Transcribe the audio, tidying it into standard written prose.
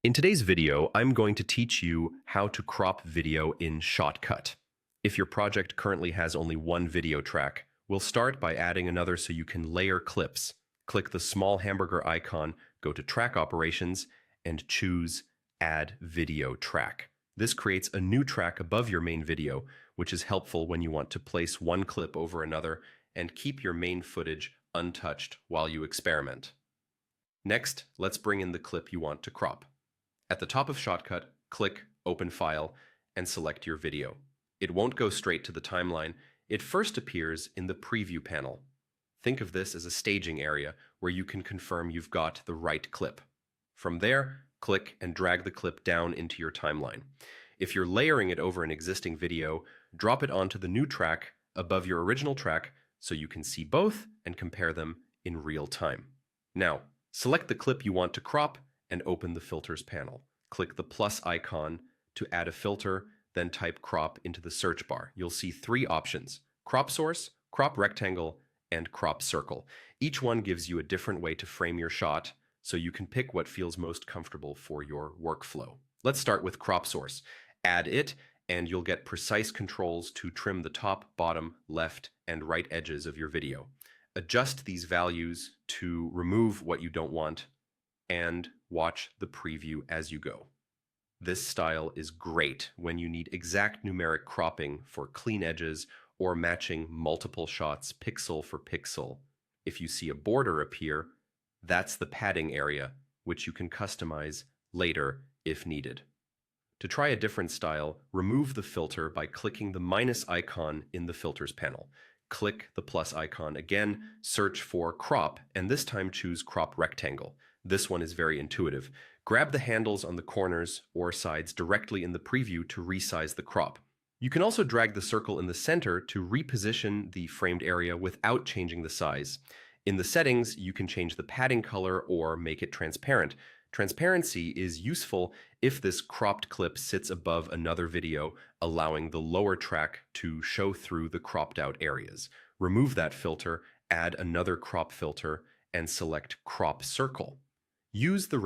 In today's video, I'm going to teach you how to crop video in Shotcut. If your project currently has only one video track, we'll start by adding another so you can layer clips. Click the small hamburger icon, go to Track Operations, and choose Add Video Track. This creates a new track above your main video, which is helpful when you want to place one clip over another and keep your main footage untouched while you experiment. Next, let's bring in the clip you want to crop. At the top of Shotcut, click Open File and select your video. It won't go straight to the timeline. It first appears in the Preview panel. Think of this as a staging area where you can confirm you've got the right clip. From there, click and drag the clip down into your timeline. If you're layering it over an existing video, drop it onto the new track above your original track so you can see both and compare them in real time. Now, select the clip you want to crop and open the Filters panel. Click the plus icon to add a filter, then type crop into the search bar. You'll see three options: crop source, crop rectangle, and crop circle. Each one gives you a different way to frame your shot, so you can pick what feels most comfortable for your workflow. Let's start with crop source. Add it, and you'll get precise controls to trim the top, bottom, left, and right edges of your video. Adjust these values to remove what you don't want, and watch the preview as you go. This style is great when you need exact numeric cropping for clean edges or matching multiple shots pixel for pixel. If you see a border appear, that's the padding area, which you can customize later if needed. To try a different style, remove the filter by clicking the minus icon in the Filters panel. Click the plus icon again, search for crop, and this time choose crop rectangle. This one is very intuitive. Grab the handles on the corners or sides directly in the preview to resize the crop. You can also drag the circle in the center to reposition the framed area without changing the size. In the settings, you can change the padding color or make it transparent. Transparency is useful if this cropped clip sits above another video, allowing the lower track to show through the cropped out areas. Remove that filter, add another crop filter, and select Crop Circle. Use the